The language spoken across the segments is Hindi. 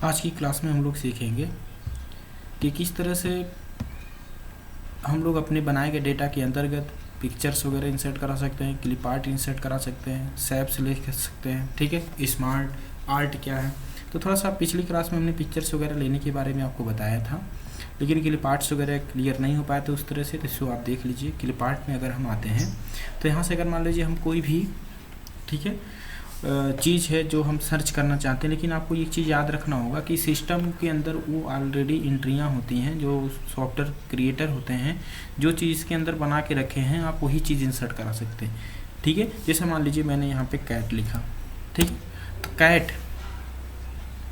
आज की क्लास में हम लोग सीखेंगे कि किस तरह से हम लोग अपने बनाए गए डेटा के अंतर्गत पिक्चर्स वगैरह इंसर्ट करा सकते हैं, क्लिप आर्ट इंसर्ट करा सकते हैं, सैप सेलेक्ट कर सकते हैं। ठीक है, स्मार्ट आर्ट क्या है। तो थोड़ा सा पिछली क्लास में हमने पिक्चर्स वगैरह लेने के बारे में आपको बताया था, लेकिन क्लिप आर्ट्स वगैरह क्लियर नहीं हो पाया था उस तरह से। तो इसको आप देख लीजिए। क्लिप आर्ट में अगर हम आते हैं तो यहाँ से अगर मान लीजिए हम कोई भी ठीक है चीज़ है जो हम सर्च करना चाहते हैं, लेकिन आपको एक चीज़ याद रखना होगा कि सिस्टम के अंदर वो ऑलरेडी एंट्रियाँ होती हैं, जो सॉफ्टवेयर क्रिएटर होते हैं जो चीज़ के अंदर बना के रखे हैं, आप वही चीज़ इंसर्ट करा सकते हैं। ठीक है, जैसे मान लीजिए मैंने यहाँ पे कैट लिखा, ठीक है, तो कैट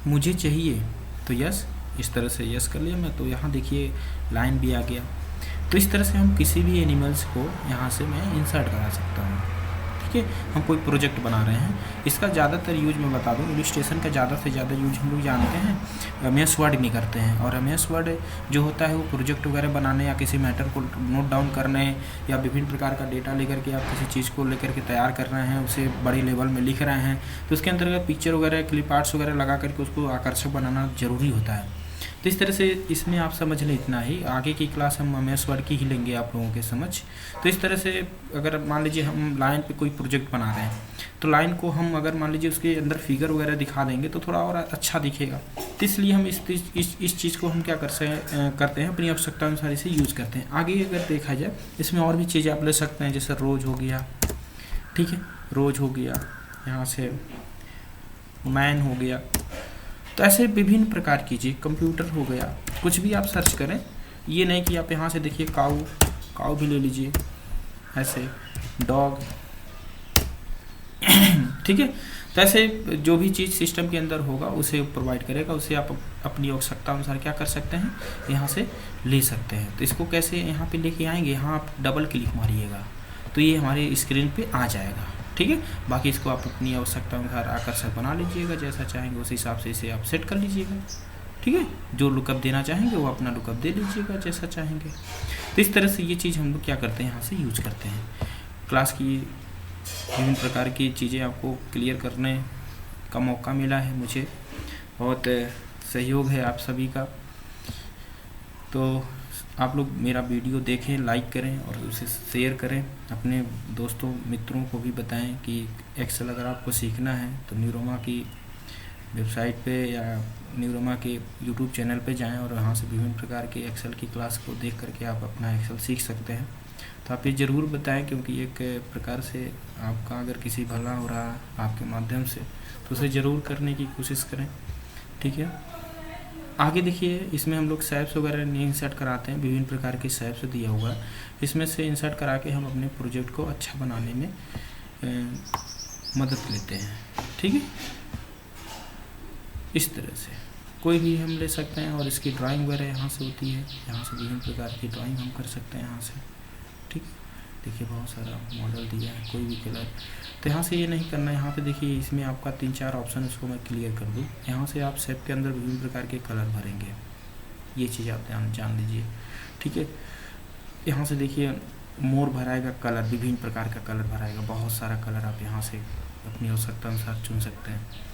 मुझे चाहिए तो यस, इस तरह से यस कर लिया मैं, तो यहाँ देखिए लाइन भी आ गया। तो इस तरह से हम किसी भी एनिमल्स को यहाँ से मैं इंसर्ट करा सकता हूँ। ठीक है, हम कोई प्रोजेक्ट बना रहे हैं, इसका ज़्यादातर यूज मैं बता दूं, इलस्ट्रेशन का ज़्यादा से ज़्यादा यूज हम लोग जानते हैं एमएस वर्ड में करते हैं। और एमएस वर्ड जो होता है वो प्रोजेक्ट वगैरह बनाने या किसी मैटर को नोट डाउन करने या विभिन्न प्रकार का डेटा लेकर के आप किसी चीज़ को लेकर के तैयार कर रहे हैं, उसे बड़े लेवल में लिख रहे हैं, तो उसके अंतर्गत पिक्चर वगैरह क्लिप आर्ट्स वगैरह लगा करके उसको आकर्षक बनाना ज़रूरी होता है। तो इस तरह से इसमें आप समझ लें इतना ही। आगे की क्लास हम एमएस वर्ड की ही लेंगे आप लोगों के समझ। तो इस तरह से अगर मान लीजिए हम लाइन पे कोई प्रोजेक्ट बना रहे हैं, तो लाइन को हम अगर मान लीजिए उसके अंदर फिगर वगैरह दिखा देंगे तो थोड़ा और अच्छा दिखेगा। तो इसलिए हम इस चीज़ को हम क्या करते हैं, अपनी आवश्यकता अनुसार इसे यूज़ करते हैं। आगे अगर देखा जाए इसमें और भी चीज़ें आप ले सकते हैं, जैसे रोज हो गया, ठीक है, रोज हो गया, यहाँ से मैन हो गया, तो ऐसे विभिन्न प्रकार की चीज़, कंप्यूटर हो गया, कुछ भी आप सर्च करें। ये नहीं कि आप यहाँ से देखिए काऊ भी ले लीजिए, ऐसे डॉग ठीक है। तो ऐसे जो भी चीज़ सिस्टम के अंदर होगा उसे प्रोवाइड करेगा, उसे आप अपनी आवश्यकता अनुसार क्या कर सकते हैं, यहाँ से ले सकते हैं। तो इसको कैसे यहाँ पे लेके आएंगे, यहाँ आप डबल क्लिक मारिएगा तो ये हमारे स्क्रीन पे आ जाएगा। ठीक है, बाकी इसको आप अपनी आवश्यकता अनुसार आकर्षक बना लीजिएगा, जैसा चाहेंगे उस हिसाब से इसे आप सेट कर लीजिएगा। ठीक है, जो लुकअप देना चाहेंगे वो अपना लुकअप दे लीजिएगा जैसा चाहेंगे। तो इस तरह से ये चीज़ हम लोग क्या करते हैं, यहाँ से यूज करते हैं। क्लास की विभिन्न प्रकार की चीज़ें आपको क्लियर करने का मौका मिला है, मुझे बहुत सहयोग है आप सभी का। तो आप लोग मेरा वीडियो देखें, लाइक करें और उसे शेयर करें, अपने दोस्तों मित्रों को भी बताएं कि एक्सेल अगर आपको सीखना है तो न्यूरोमा की वेबसाइट पे या न्यूरोमा के यूट्यूब चैनल पे जाएं और वहाँ से विभिन्न प्रकार के एक्सेल की क्लास को देख करके आप अपना एक्सेल सीख सकते हैं। तो आप ये ज़रूर बताएं, क्योंकि एक प्रकार से आपका अगर किसी भला हो रहा है आपके माध्यम से तो उसे ज़रूर करने की कोशिश करें। ठीक है, आगे देखिए इसमें हम लोग सैप्स वगैरह नहीं इंसर्ट कराते हैं, विभिन्न प्रकार के सैप्स दिया हुआ है, इसमें से इंसर्ट करा के हम अपने प्रोजेक्ट को अच्छा बनाने में मदद लेते हैं। ठीक है, इस तरह से कोई भी हम ले सकते हैं और इसकी ड्राइंग वगैरह यहाँ से होती है, यहाँ से विभिन्न प्रकार की ड्राइंग हम कर सकते हैं यहाँ से। ठीक है, देखिए बहुत सारा मॉडल दिया है, कोई भी कलर। तो यहाँ से ये नहीं करना है, यहाँ पे देखिए इसमें आपका 3-4 ऑप्शन, इसको मैं क्लियर कर दूँ। यहाँ से आप शेप के अंदर विभिन्न प्रकार के कलर भरेंगे, ये चीज़ आप जान लीजिए। ठीक है, यहाँ से देखिए मोर भराएगा कलर, विभिन्न प्रकार का कलर भराएगा, बहुत सारा कलर आप यहाँ से अपनी आवश्यकता अनुसार चुन सकते हैं।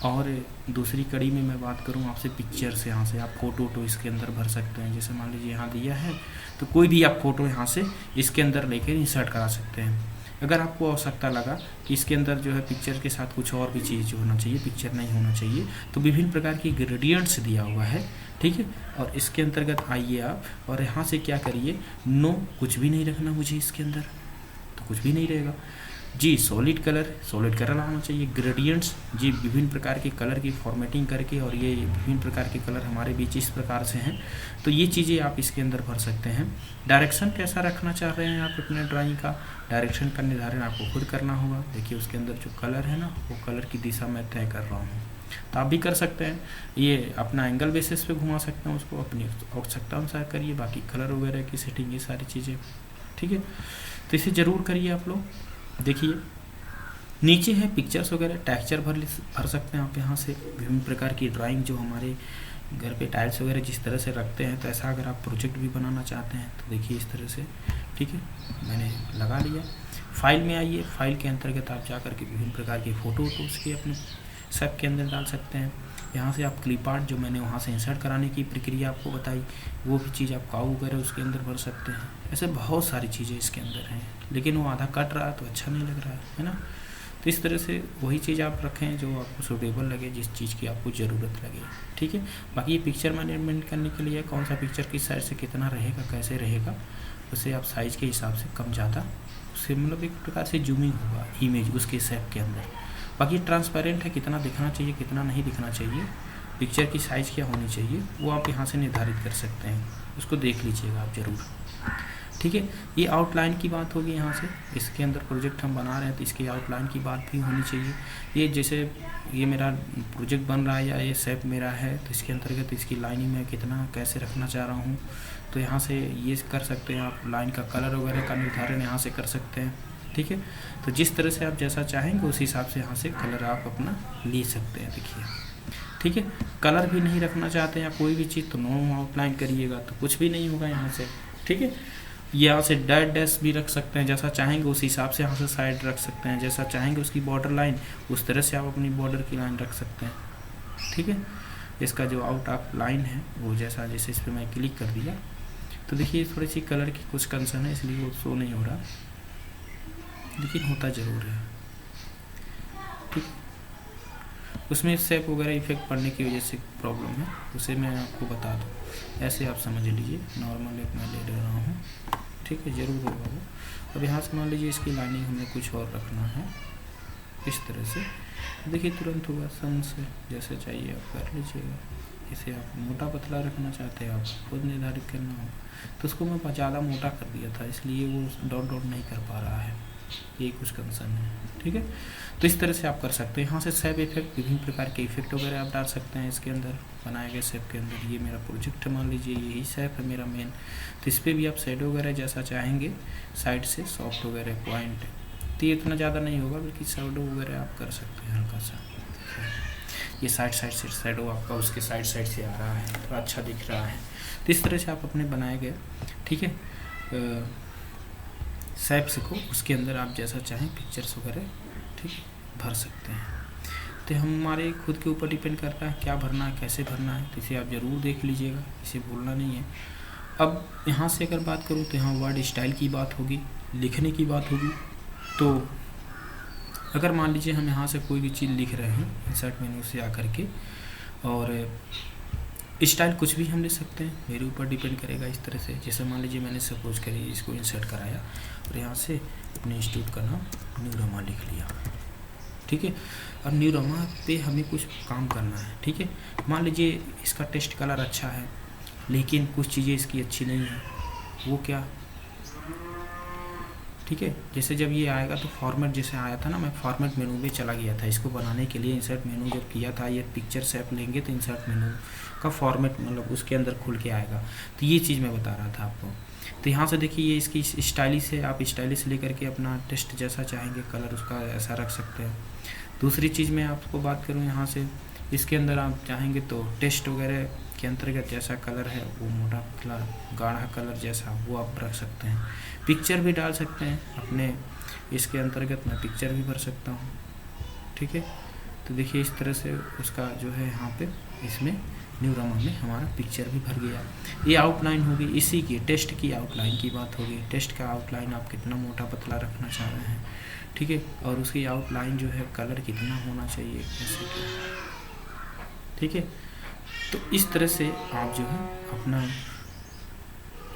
और दूसरी कड़ी में मैं बात करूँ आपसे पिक्चर से, यहाँ से आप फ़ोटो इसके अंदर भर सकते हैं। जैसे मान लीजिए यहाँ दिया है तो कोई भी आप फ़ोटो यहाँ से इसके अंदर लेकर इंसर्ट करा सकते हैं। अगर आपको आवश्यकता लगा कि इसके अंदर जो है पिक्चर के साथ कुछ और भी चीज़ होना चाहिए, पिक्चर नहीं होना चाहिए, तो विभिन्न प्रकार की ग्रेडियंट्स दिया हुआ है। ठीक है, और इसके अंतर्गत आइए आप और यहाँ से क्या करिए, नो कुछ भी नहीं रखना मुझे इसके अंदर, तो कुछ भी नहीं रहेगा जी। सॉलिड कलर आना चाहिए। ग्रेडियंट्स जी, विभिन्न प्रकार के कलर की फॉर्मेटिंग करके, और ये विभिन्न प्रकार के कलर हमारे बीच इस प्रकार से हैं, तो ये चीज़ें आप इसके अंदर भर सकते हैं। डायरेक्शन कैसा रखना चाह रहे हैं आप अपने ड्राइंग का, डायरेक्शन का निर्धारण आपको खुद करना होगा। देखिए उसके अंदर जो कलर है ना, वो कलर की दिशा मैं तय कर रहा हूँ, तो आप भी कर सकते हैं। ये अपना एंगल बेसिस पे घुमा सकते हैं, उसको अपनी आवश्यकता अनुसार करिए। बाकी कलर वगैरह की सेटिंग, ये सारी चीज़ें, ठीक है, तो इसे ज़रूर करिए आप लोग। देखिए नीचे है पिक्चर्स वगैरह, टेक्सचर भर सकते हैं आप यहाँ से। विभिन्न प्रकार की ड्राइंग जो हमारे घर पे टाइल्स वगैरह जिस तरह से रखते हैं, तो ऐसा अगर आप प्रोजेक्ट भी बनाना चाहते हैं तो देखिए इस तरह से। ठीक है, मैंने लगा लिया। फाइल में आइए, फाइल के अंतर्गत आप जा कर के विभिन्न प्रकार की फ़ोटो उसके अपने सब के अंदर डाल सकते हैं। यहाँ से आप क्लिप आर्ट जो मैंने वहाँ से इंसर्ट कराने की प्रक्रिया आपको बताई, वो भी चीज़ आप काऊ वगैरह उसके अंदर भर सकते हैं। ऐसे बहुत सारी चीज़ें इसके अंदर हैं, लेकिन वो आधा कट रहा है तो अच्छा नहीं लग रहा है ना। तो इस तरह से वही चीज़ आप रखें जो आपको सूटेबल लगे, जिस चीज़ की आपको ज़रूरत लगे, ठीक है। बाकी ये पिक्चर मैनेजमेंट करने के लिए कौन सा पिक्चर किस साइड से कितना रहेगा, कैसे रहेगा, उसे आप साइज़ के हिसाब से कम ज़्यादा, उससे मतलब एक प्रकार से जूमिंग होगा इमेज उसके शेप के अंदर। बाकी ट्रांसपेरेंट है, कितना दिखना चाहिए कितना नहीं दिखना चाहिए, पिक्चर की साइज़ क्या होनी चाहिए, वो आप यहाँ से निर्धारित कर सकते हैं, उसको देख लीजिएगा आप ज़रूर, ठीक है। ये आउटलाइन की बात होगी यहाँ से, इसके अंदर प्रोजेक्ट हम बना रहे हैं तो इसकी आउटलाइन की बात भी होनी चाहिए। ये जैसे ये मेरा प्रोजेक्ट बन रहा है या ये शेप मेरा है, तो इसके अंतर्गत इसकी लाइनिंग में कितना कैसे रखना चाह रहा हूँ, तो यहाँ से ये कर सकते हैं आप। लाइन का कलर वगैरह का निर्धारण यहाँ से कर सकते हैं, ठीक है। तो जिस तरह से आप जैसा चाहेंगे उस हिसाब से यहाँ से कलर आप अपना ले सकते हैं, देखिए, ठीक है। कलर भी नहीं रखना चाहते हैं या कोई भी चीज़, तो नो आउटलाइन करिएगा तो कुछ भी नहीं होगा यहाँ से, ठीक है। यहाँ से डैश भी रख सकते हैं, जैसा चाहेंगे उस हिसाब से यहाँ से साइड रख सकते हैं, जैसा चाहेंगे उसकी बॉर्डर लाइन उस तरह से आप अपनी बॉर्डर की लाइन रख सकते हैं, ठीक है। इसका जो आउट ऑफ लाइन है वो जैसा, जैसे इस पर मैं क्लिक कर दिया तो देखिए थोड़ी सी कलर की कुछ कंसर्न है, इसलिए वो शो नहीं हो रहा, लेकिन होता ज़रूर है, ठीक। उसमें शेप वगैरह इफेक्ट पड़ने की वजह से प्रॉब्लम है, उसे मैं आपको बता दूँ, ऐसे आप समझ लीजिए। नॉर्मल एक मैं ले रहा हूँ, ठीक है, ज़रूर होगा वो। अब यहाँ से मान लीजिए इसकी लाइनिंग हमें कुछ और रखना है, इस तरह से देखिए तुरंत होगा, सन से जैसे चाहिए आप कर लीजिएगा। इसे आप मोटा पतला रखना चाहते हैं, आप खुद निर्धारित करना हो, तो उसको मैं ज़्यादा मोटा कर दिया था, इसलिए वो डॉट डॉट नहीं कर पा रहा है, ये कुछ कंसर्न है, ठीक है। तो इस तरह से आप कर सकते हैं। यहाँ से शेप इफेक्ट, विभिन्न प्रकार के इफेक्ट वगैरह आप डाल सकते हैं इसके अंदर, बनाए गए शेप के अंदर। ये मेरा प्रोजेक्ट मान लीजिए यही शेप है मेरा मेन, तो इस पर भी आप शेडो वगैरह जैसा चाहेंगे साइड से सॉफ्ट वगैरह पॉइंट, तो ये इतना ज़्यादा नहीं होगा, बल्कि शेडो वगैरह आप कर सकते हैं हल्का सा। ये साइड से शेडो आपका उसके साइड से आ रहा है, तो अच्छा दिख रहा है। तो इस तरह से आप अपने बनाए गए, ठीक है, शेप्स को उसके अंदर आप जैसा चाहें पिक्चर्स वगैरह, ठीक, भर सकते हैं। तो हमारे खुद के ऊपर डिपेंड करता है क्या भरना है, कैसे भरना है, तो इसे आप ज़रूर देख लीजिएगा, इसे भूलना नहीं है। अब यहाँ से अगर बात करूँ तो यहाँ वर्ड स्टाइल की बात होगी, लिखने की बात होगी। तो अगर मान लीजिए हम यहाँ से कोई भी चीज़ लिख रहे हैं इंसर्ट मेनू से आकर के, और स्टाइल कुछ भी हम ले सकते हैं, मेरे ऊपर डिपेंड करेगा। इस तरह से जैसे मान लीजिए मैंने सपोज करिए इसको इंसर्ट कराया और यहाँ से अपने इंस्टीट्यूट का नाम न्यू रमा लिख लिया, ठीक है। अब न्यू रमा पे हमें कुछ काम करना है, ठीक है। मान लीजिए इसका टेस्ट कलर अच्छा है, लेकिन कुछ चीज़ें इसकी अच्छी नहीं है, वो क्या, ठीक है। जैसे जब ये आएगा तो फॉर्मेट जैसे आया था ना, मैं फॉर्मेट मेनू में चला गया था इसको बनाने के लिए। इंसर्ट मेनू जब किया था, ये पिक्चर शेप लेंगे तो इंसर्ट मेनू का फॉर्मेट मतलब उसके अंदर खुल के आएगा, तो ये चीज़ मैं बता रहा था आपको। तो यहाँ से देखिए ये इसकी स्टाइलिश है, आप स्टाइलिश लेकर के अपना टेस्ट जैसा चाहेंगे कलर उसका ऐसा रख सकते हैं। दूसरी चीज़ मैं आपको बात करूँ यहाँ से, इसके अंदर आप चाहेंगे तो टेस्ट वगैरह के अंतर्गत जैसा कलर है वो मोटा पतला गाढ़ा कलर जैसा वो आप रख सकते हैं। पिक्चर भी डाल सकते हैं अपने, इसके अंतर्गत मैं पिक्चर भी भर सकता हूँ, ठीक है। तो देखिए इस तरह से उसका जो है यहाँ पे इसमें न्यू रमा में हमारा पिक्चर भी भर गया। ये आउटलाइन होगी इसी की, टेस्ट की आउटलाइन की बात होगी। टेस्ट का आउटलाइन आप कितना मोटा पतला रखना चाह रहे हैं, ठीक है, और उसकी आउटलाइन जो है कलर कितना होना चाहिए, कैसे क्या, ठीक है। तो इस तरह से आप जो है अपना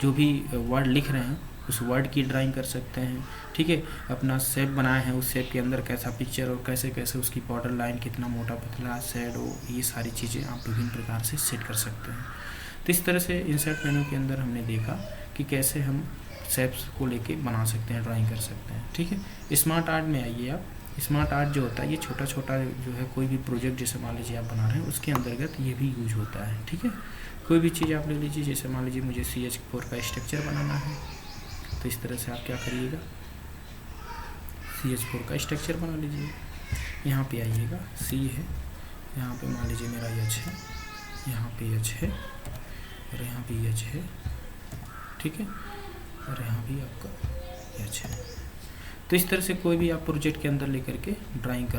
जो भी वर्ड लिख रहे हैं उस वर्ड की ड्राइंग कर सकते हैं, ठीक है। अपना शेप बनाए हैं, उस शेप के अंदर कैसा पिक्चर और कैसे कैसे उसकी बॉर्डर लाइन कितना मोटा पतला, शैडो, ये सारी चीज़ें आप विभिन्न प्रकार से सेट कर सकते हैं। तो इस तरह से इंसर्ट मेनू के अंदर हमने देखा कि कैसे हम शेप्स को लेके बना सकते हैं, ड्राइंग कर सकते हैं, ठीक है। स्मार्ट आर्ट में आइए आप। स्मार्ट आर्ट जो होता है ये छोटा छोटा जो है कोई भी प्रोजेक्ट जैसे मान लीजिए आप बना रहे हैं उसके अंतर्गत ये भी यूज होता है, ठीक है। कोई भी चीज़ आप ले लीजिए, जैसे मान लीजिए मुझे CH4 का स्ट्रक्चर बनाना है, तो इस तरह से आप क्या करिएगा, CH4 का स्ट्रक्चर बना लीजिए। यहाँ पे आइएगा, C है, यहाँ पे मान लीजिए मेरा H है, यहाँ पे H है और यहाँ भी H है, ठीक है, और यहाँ भी आपका H है। तो इस तरह से कोई भी आप प्रोजेक्ट के अंदर लेकर के ड्राइंग कर